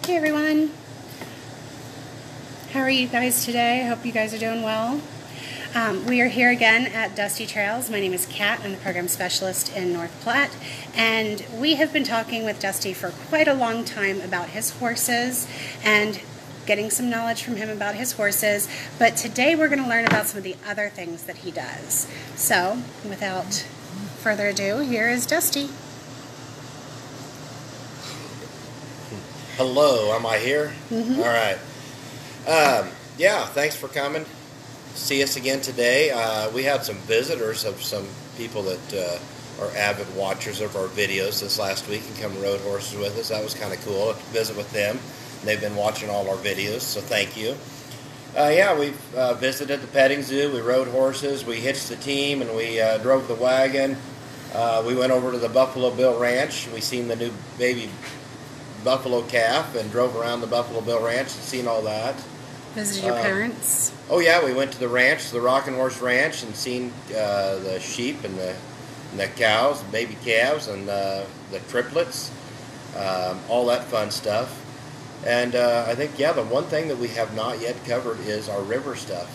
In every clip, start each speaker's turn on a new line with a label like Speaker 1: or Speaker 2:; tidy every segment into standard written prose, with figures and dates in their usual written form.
Speaker 1: Hey everyone, how are you guys today? I hope you guys are doing well. We are here again at Dusty Trails. My name is Kat. I'm the program specialist in North Platte, and we have been talking with Dusty for quite a long time about his horses and getting some knowledge from him about his horses, but today we're going to learn about some of the other things that he does. So without further ado, here is Dusty.
Speaker 2: Hello, am I here?
Speaker 1: Mm-hmm.
Speaker 2: All right. Yeah, thanks for coming. See us again today. We had some visitors of some people that are avid watchers of our videos this last week and come rode horses with us. That was kind of cool to visit with them. They've been watching all our videos, so thank you. Yeah, we visited the petting zoo. We rode horses. We hitched the team and we drove the wagon. We went over to the Buffalo Bill Ranch. We seen the new baby buffalo calf and drove around the Buffalo Bill Ranch and seen all that.
Speaker 1: Visited your parents?
Speaker 2: Oh yeah, we went to the ranch, the Rockin' Horse Ranch, and seen the sheep and the cows, the baby calves, and the triplets, all that fun stuff. And I think, yeah, the one thing that we have not yet covered is our river stuff.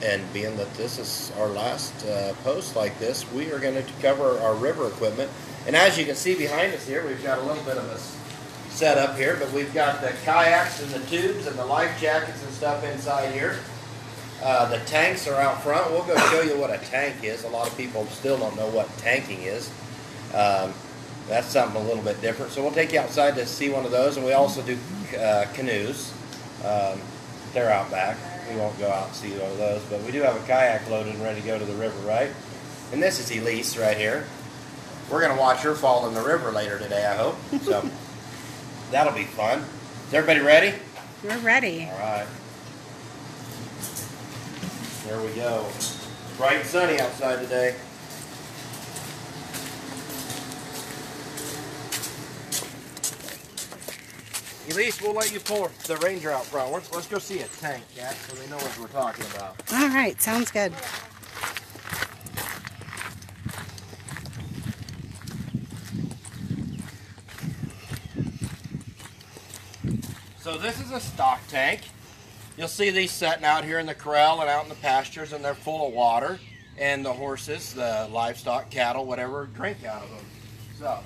Speaker 2: And being that this is our last post like this, we are going to cover our river equipment. And as you can see behind us here, we've got a little bit of a set up here, but we've got the kayaks and the tubes and the life jackets and stuff inside here. The tanks are out front. We'll go show you what a tank is. A lot of people still don't know what tanking is. That's something a little bit different. So we'll take you outside to see one of those, and we also do canoes. They're out back. We won't go out and see one of those, but we do have a kayak loaded and ready to go to the river, right? And this is Elise right here. We're going to watch her fall in the river later today, I hope. So that'll be fun. Is everybody ready?
Speaker 1: We're ready.
Speaker 2: All right. There we go. Bright and sunny outside today. Elise, we'll let you pull the Ranger out front. Let's go see a tank, Kat, so they know what we're talking about.
Speaker 1: All right, sounds good.
Speaker 2: So this is a stock tank. You'll see these sitting out here in the corral and out in the pastures, and they're full of water. And the horses, the livestock, cattle, whatever, drink out of them. So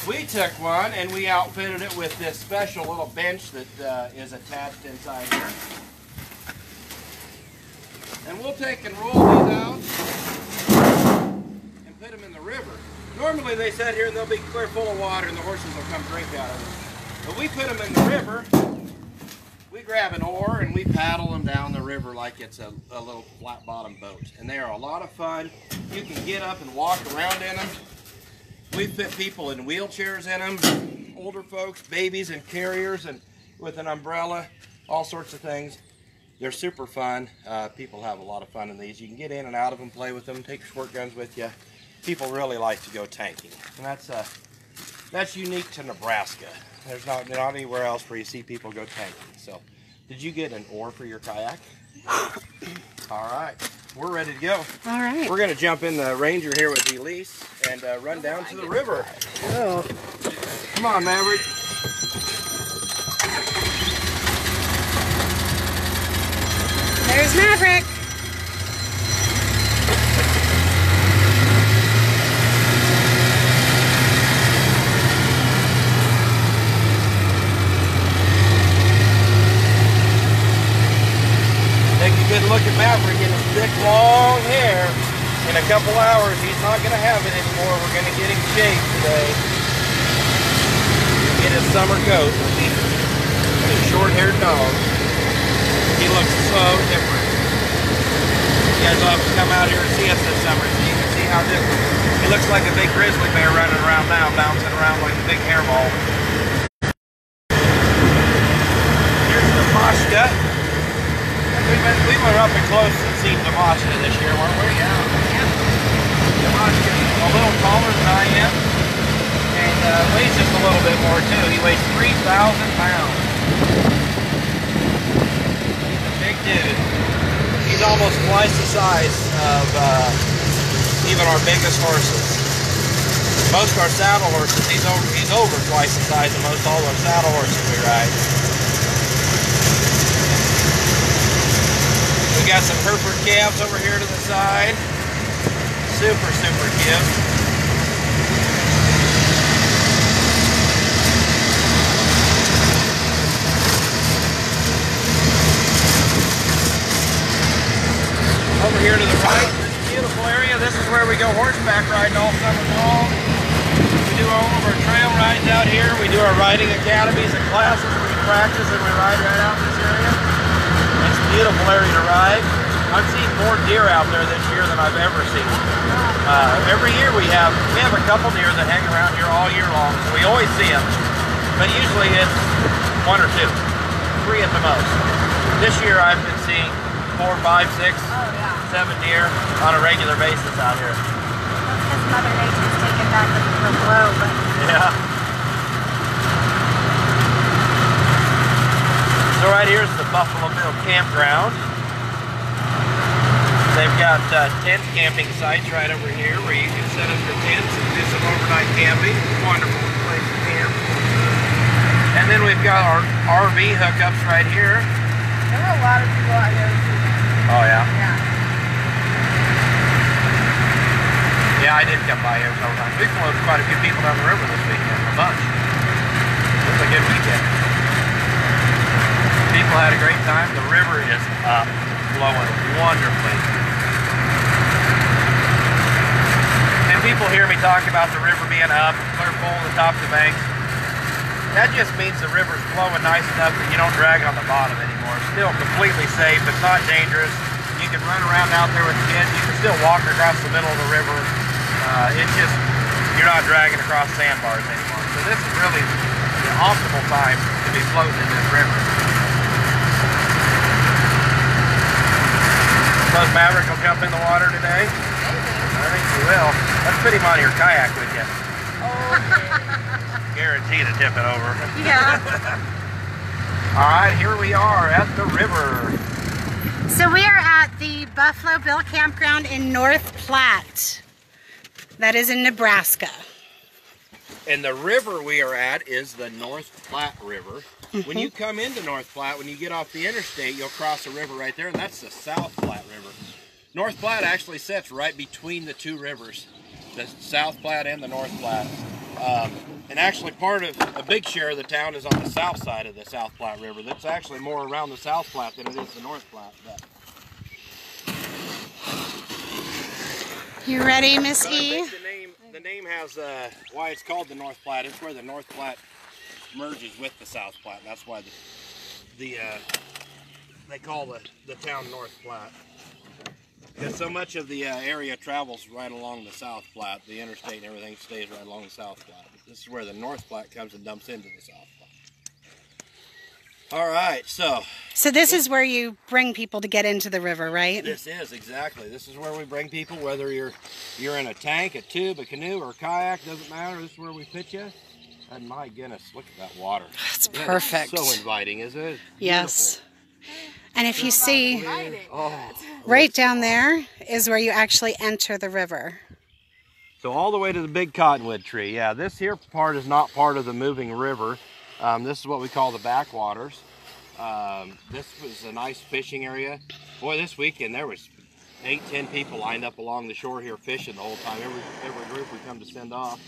Speaker 2: we took one and we outfitted it with this special little bench that is attached inside here. And we'll take and roll these out and put them in the river. Normally they sit here and they'll be clear full of water and the horses will come drink out of them. But we put them in the river, we grab an oar and we paddle them down the river like it's a little flat bottom boat. And they are a lot of fun. You can get up and walk around in them. We fit people in wheelchairs in them, older folks, babies and carriers, and with an umbrella, all sorts of things. They're super fun. People have a lot of fun in these. You can get in and out of them, play with them, take your squirt guns with you. People really like to go tanking, and that's unique to Nebraska. There's not anywhere else where you see people go tanking. So, did you get an oar for your kayak? All right, we're ready to go.
Speaker 1: All right.
Speaker 2: We're going to jump in the Ranger here with Elise and run down to the river.
Speaker 1: Oh.
Speaker 2: Come on, Maverick.
Speaker 1: There's Maverick.
Speaker 2: Take a good look at Maverick in his thick, long hair. In a couple hours, he's not going to have it anymore. We're going to get him shaved today. Get his summer coat with his short-haired dog. He looks so different. You guys will have to come out here and see us this summer so you can see how different. He looks like a big grizzly bear running around now, bouncing around like a big hairball. Here's the Moshka. We were up and close and seen Damashka this year, weren't we? Yeah. Damashka is a little taller than I am, and weighs just a little bit more too. He weighs 3,000 pounds. He's a big dude. He's almost twice the size of even our biggest horses.
Speaker 3: Most of our saddle horses, he's over twice the size of most all those saddle horses we ride. We got some Hereford calves over here to the side. Super cute. Over here to the right, this beautiful area. This is where we go horseback riding all summer long. We do all of our trail rides out here. We do our riding academies and classes. We practice and we ride right out in this area. It's a beautiful area to ride. I've seen more deer out there this year than I've ever seen. Every year we have a couple deer that hang around here all year long, so we always see them. But usually it's 1 or 2, 3 at the most. This year I've been seeing 4, 5, 6, 7 deer on a regular basis out here.
Speaker 4: Because Mother Nature's taking back the globe.
Speaker 3: Yeah. So right here is the Buffalo Bill Campground. They've got tent camping sites right over here where you can set up your tents and do some overnight camping. Wonderful place to camp. And then we've got our RV hookups right here.
Speaker 4: There were a lot of people out here.
Speaker 3: Oh yeah?
Speaker 4: Yeah.
Speaker 3: Yeah, I did come by here several times. We floated quite a few people down the river this weekend, a bunch. It was a good weekend. People had a great time. The river is up, flowing wonderfully. And people hear me talk about the river being up, clear full on the top of the banks. That just means the river's flowing nice enough that you don't drag on the bottom anymore. It's still completely safe. It's not dangerous. You can run around out there with kids. You can still walk across the middle of the river. It's just, you're not dragging across sandbars anymore. So this is really the optimal time to be floating in this river. Suppose Maverick will jump in the water today? Maybe. I think he will. Let's put him on your kayak with you. Guarantee to tip it over.
Speaker 4: Yeah.
Speaker 3: All right, here we are at the river.
Speaker 1: So we are at the Buffalo Bill Campground in North Platte. That is in Nebraska.
Speaker 2: And the river we are at is the North Platte River. When you come into North Platte, when you get off the interstate, you'll cross a river right there, and that's the South Platte River. North Platte actually sits right between the two rivers, the South Platte and the North Platte. And actually part of a big share of the town is on the south side of the South Platte River. That's actually more around the South Platte than it is the North Platte. But
Speaker 1: You ready, Miss
Speaker 2: I
Speaker 1: E?
Speaker 2: think the name has why it's called the North Platte. It's where the North Platte merges with the South Platte. That's why they call the town North Platte. Because so much of the area travels right along the South Platte. The interstate and everything stays right along the South Platte. This is where the North Platte comes and dumps into the South Platte. All right, so
Speaker 1: this is where you bring people to get into the river, right?
Speaker 2: this is exactly. This is where we bring people, whether you're in a tank, a tube, a canoe, or a kayak, doesn't matter. This is where we fit you. And my goodness, look at that water.
Speaker 1: It's perfect.
Speaker 2: So inviting, isn't it?
Speaker 1: Yes. And if you see,
Speaker 2: Oh,
Speaker 1: right down there is where you actually enter the river.
Speaker 2: so all the way to the big cottonwood tree. Yeah, this here part is not part of the moving river. This is what we call the backwaters. This was a nice fishing area. Boy, this weekend there was 8-10 people lined up along the shore here fishing the whole time. Every group we come to send off.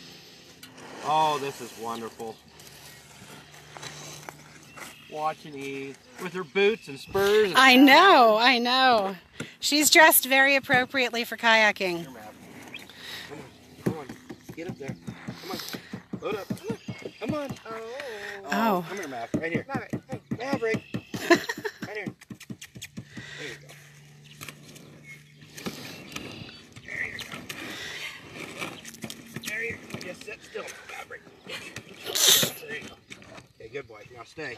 Speaker 2: Oh, this is wonderful. Watching Eve with her boots and spurs. And
Speaker 1: I know. She's dressed very appropriately for kayaking.
Speaker 2: Here, Maverick. Come on, get up there. Come on, load up. Come on.
Speaker 1: Oh.
Speaker 2: Come here, Maverick. Right here.
Speaker 4: Maverick, hey.
Speaker 2: Maverick. Right here. There you go. There you go. There you go. Just sit still, Maverick. There you go. Okay, good boy. Now stay.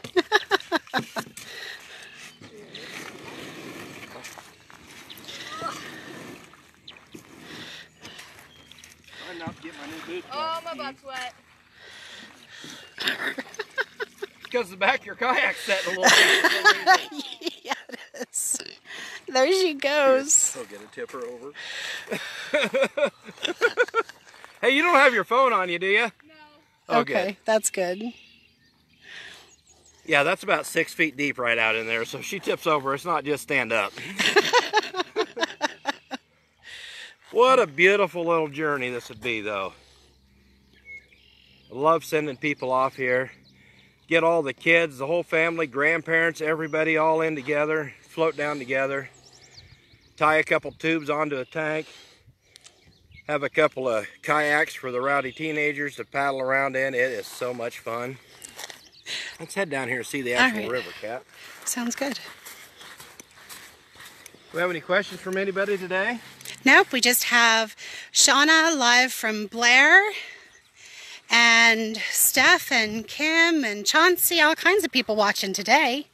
Speaker 2: Try not to get my new boots.
Speaker 4: Oh, my butt's wet.
Speaker 2: Because the back of your kayak's setting a little bit.
Speaker 1: Yeah, it is. There she goes.
Speaker 2: I'll get a tipper over.
Speaker 3: Hey, you don't have your phone on you, do you?
Speaker 4: No.
Speaker 3: Oh,
Speaker 1: Okay,
Speaker 3: good.
Speaker 1: that's good.
Speaker 3: Yeah, that's about 6 feet deep right out in there. So if she tips over, it's not just stand up. What a beautiful little journey this would be, though. I love sending people off here. Get all the kids, the whole family, grandparents, everybody all in together, float down together, tie a couple tubes onto a tank, have a couple of kayaks for the rowdy teenagers to paddle around in. It is so much fun. Let's head down here and see the actual river, Kat.
Speaker 1: Sounds good.
Speaker 3: Do we have any questions from anybody today?
Speaker 1: Nope, we just have Shauna live from Blair, and Steph and Kim and Chauncey, all kinds of people watching today.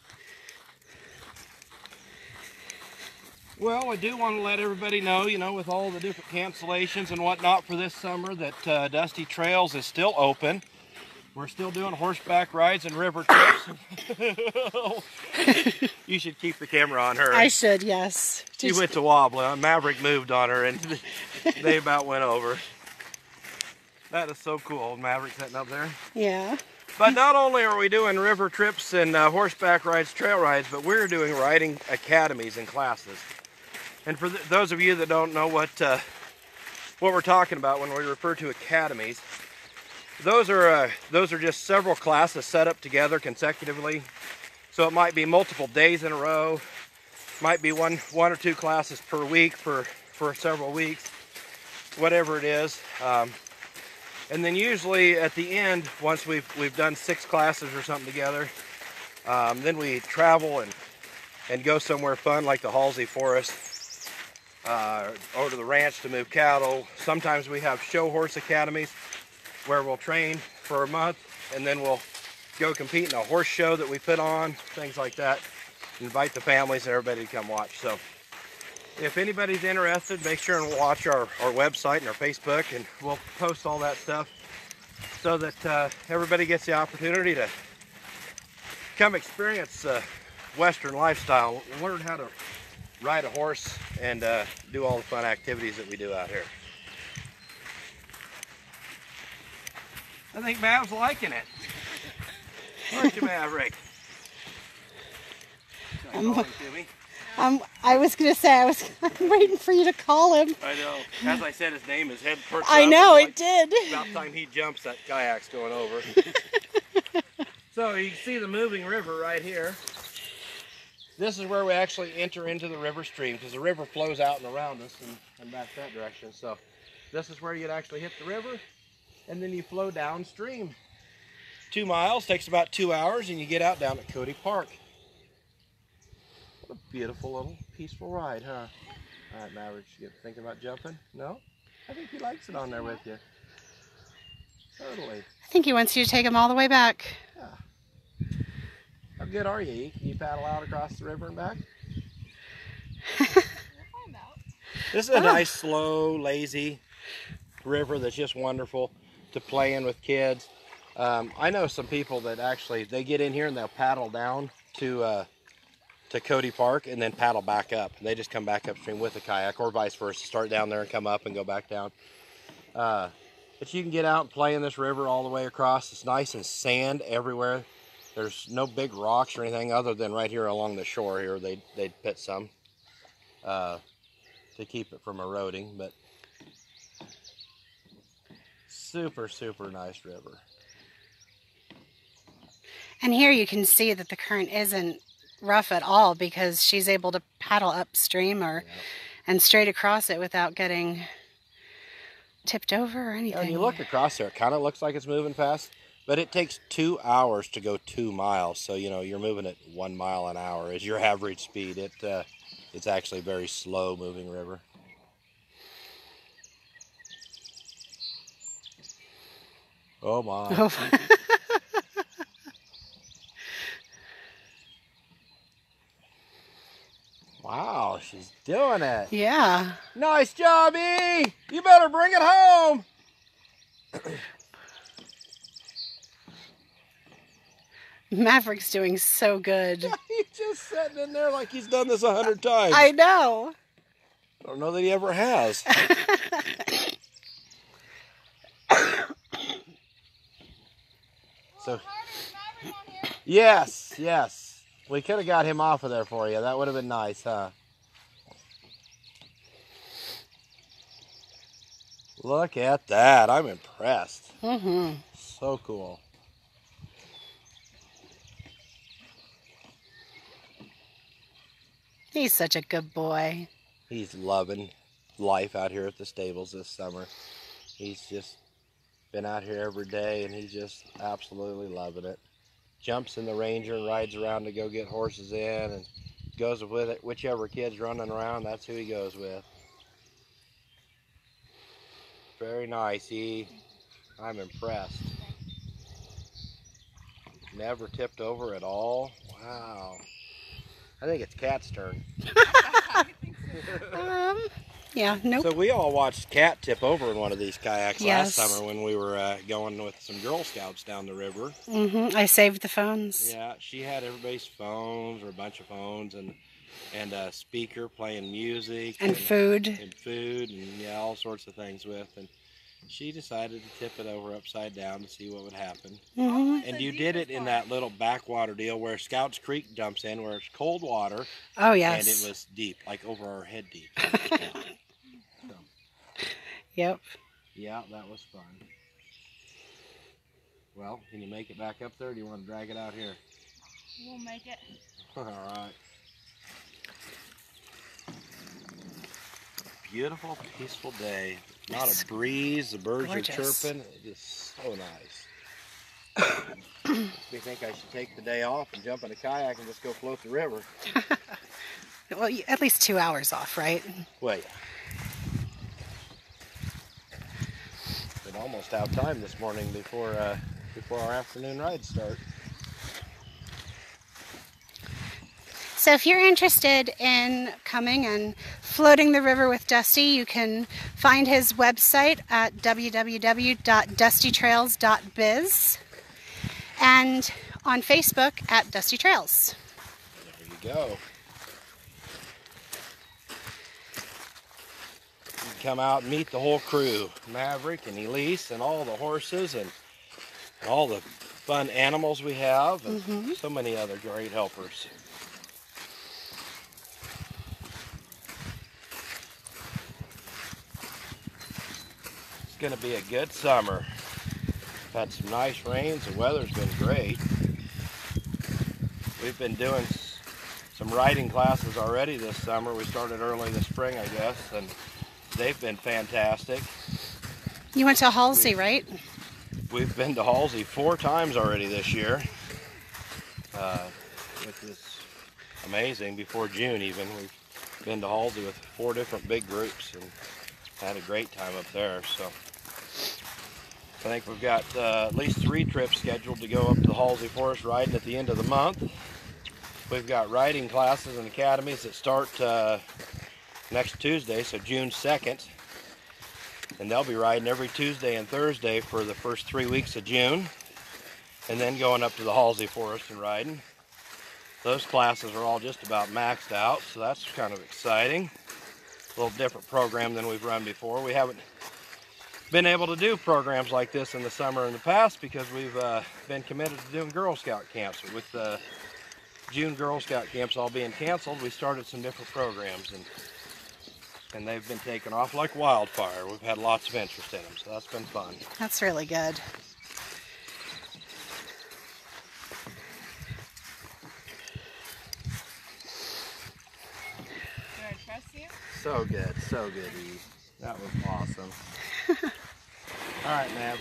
Speaker 3: Well, I do want to let everybody know, with all the different cancellations and whatnot for this summer, that Dusty Trails is still open. We're still doing horseback rides and river trips. You should keep the camera on her.
Speaker 1: I should, yes.
Speaker 3: She went to wobble. Maverick moved on her, and they about went over. That is so cool, Maverick sitting up there.
Speaker 1: Yeah.
Speaker 3: But not only are we doing river trips and horseback rides, trail rides, but we're doing riding academies and classes. And for those of you that don't know what we're talking about when we refer to academies, those are just several classes set up together consecutively. So it might be multiple days in a row, might be one or two classes per week for several weeks, whatever it is. And then usually at the end, once we've done 6 classes or something together, then we travel and go somewhere fun like the Halsey Forest, or to the ranch to move cattle. Sometimes we have show horse academies where we'll train for a month and then we'll go compete in a horse show that we put on, things like that. Invite the families and everybody to come watch. So if anybody's interested, make sure and watch our website and our Facebook, and we'll post all that stuff so that everybody gets the opportunity to come experience Western lifestyle, learn how to ride a horse, and do all the fun activities that we do out here. I think Mav's liking it. Aren't you, Maverick?
Speaker 1: I was going to say, I'm waiting for you to call him.
Speaker 3: I know. As I said, his name, his head perked
Speaker 1: I
Speaker 3: up.
Speaker 1: know,
Speaker 3: Like,
Speaker 1: it did.
Speaker 3: About time he jumps, that kayak's going over. So you can see the moving river right here. This is where we actually enter into the river stream, because the river flows out and around us and back that direction. So this is where you'd actually hit the river, and then you flow downstream. 2 miles, takes about 2 hours, and you get out down at Cody Park. What a beautiful little peaceful ride, huh? All right, Maverick, you thinking about jumping? No? I think he likes it on there with you. Totally.
Speaker 1: I think he wants you to take him all the way back.
Speaker 3: Yeah. How good are you? Can you paddle out across the river and back? This is a nice, slow, lazy river that's just wonderful to play in with kids. I know some people that actually, they get in here and they'll paddle down to Cody Park and then paddle back up. They just come back upstream with a kayak, or vice versa. Start down there and come up and go back down. But you can get out and play in this river all the way across. It's nice and sand everywhere. There's no big rocks or anything other than right here along the shore here. They'd put some to keep it from eroding, but super, super nice river.
Speaker 1: And here you can see that the current isn't rough at all, because she's able to paddle upstream and straight across it without getting tipped over or anything.
Speaker 3: When you look across there, it kind of looks like it's moving fast, but it takes 2 hours to go 2 miles. So, you're moving at 1 mile an hour is your average speed. It's actually a very slow moving river. Oh my.
Speaker 1: Oh.
Speaker 3: Wow, she's doing it.
Speaker 1: Yeah.
Speaker 3: Nice job, E! You better bring it home!
Speaker 1: Maverick's doing so good.
Speaker 3: He's just sitting in there like he's done this 100 times.
Speaker 1: I know.
Speaker 3: I don't know that he ever has.
Speaker 2: So, yes, yes. We could have got him off of there for you. That would have been nice, huh? Look at that. I'm impressed.
Speaker 1: Mm-hmm.
Speaker 2: So cool.
Speaker 1: He's such a good boy.
Speaker 2: He's loving life out here at the stables this summer. He's just been out here every day, and he's just absolutely loving it. Jumps in the Ranger and rides around to go get horses in, and goes with it. Whichever kid's running around, that's who he goes with. Very nice. I'm impressed. Never tipped over at all. Wow. I think it's Cat's turn.
Speaker 1: Yeah, nope.
Speaker 2: So we all watched Cat tip over in one of these kayaks
Speaker 1: Yes.
Speaker 2: last summer when we were going with some Girl Scouts down the river.
Speaker 1: Mm-hmm. I saved the phones.
Speaker 2: Yeah, she had everybody's phones, or a bunch of phones, and a speaker playing music.
Speaker 1: And food.
Speaker 2: And food, and yeah, all sorts of things with. And she decided to tip it over upside down to see what would happen.
Speaker 1: Mm-hmm.
Speaker 2: And you did it in that little backwater deal where Scouts Creek dumps in, where it's cold water.
Speaker 1: Oh, yes.
Speaker 2: And it was deep, like over our head deep. So,
Speaker 1: yep.
Speaker 2: yeah, that was fun. Well, can you make it back up there, or do you want to drag it out here?
Speaker 4: We'll make it.
Speaker 2: All right. Beautiful, peaceful day. Not a breeze, the birds
Speaker 1: Gorgeous.
Speaker 2: are chirping. It's so nice. Makes me think I should take the day off and jump in a kayak and just go float the river.
Speaker 1: Well, at least 2 hours off, right?
Speaker 2: Well, yeah. Been almost out of time this morning before our afternoon rides start.
Speaker 1: So if you're interested in coming and floating the river with Dusty, you can find his website at www.dustytrails.biz and on Facebook at Dusty Trails.
Speaker 2: There you go. You can come out and meet the whole crew. Maverick and Elise and all the horses and all the fun animals we have, and so many other great helpers. It's going to be a good summer. Had some nice rains. The weather's been great. We've been doing some riding classes already this summer. We started early this spring, I guess, and they've been fantastic.
Speaker 1: You went to Halsey, right?
Speaker 2: We've been to Halsey 4 times already this year, which is amazing. Before June even, we've been to Halsey with 4 different big groups and had a great time up there. So I think we've got at least 3 trips scheduled to go up to the Halsey Forest riding at the end of the month. We've got riding classes and academies that start next Tuesday, so June 2nd. And they'll be riding every Tuesday and Thursday for the first 3 weeks of June. And then going up to the Halsey Forest and riding. Those classes are all just about maxed out, so that's kind of exciting. A little different program than we've run before. We haven't been able to do programs like this in the summer in the past because we've been committed to doing Girl Scout camps. With the June Girl Scout camps all being canceled, we started some different programs, and they've been taken off like wildfire. We've had lots of interest in them, so that's been fun.
Speaker 1: That's really good.
Speaker 4: Do I trust you?
Speaker 2: So good, Eve. That was awesome. All right, Mav.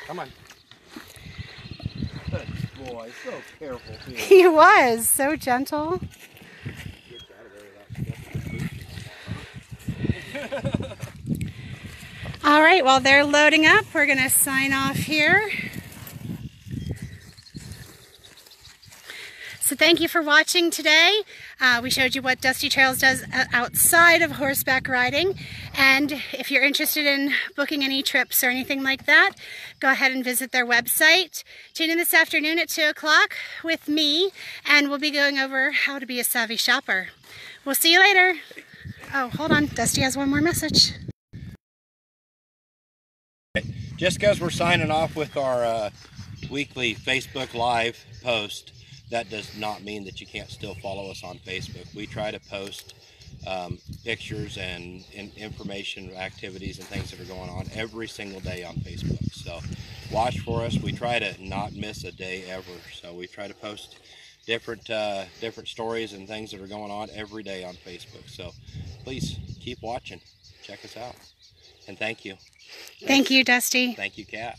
Speaker 2: Come on. Good boy, so careful too.
Speaker 1: He was so gentle. All right, while they're loading up, we're going to sign off here. So thank you for watching today. We showed you what Dusty Trails does outside of horseback riding. And if you're interested in booking any trips or anything like that, go ahead and visit their website. Tune in this afternoon at 2 o'clock with me, and we'll be going over how to be a savvy shopper. We'll see you later. Oh, hold on. Dusty has one more message.
Speaker 2: Just because we're signing off with our weekly Facebook Live post, that does not mean that you can't still follow us on Facebook. We try to post pictures and information, activities, and things that are going on every single day on Facebook. So watch for us. We try to not miss a day ever. So we try to post different stories and things that are going on every day on Facebook. So please keep watching. Check us out. And thank you.
Speaker 1: Thank you, Dusty.
Speaker 2: Thank you, Kat.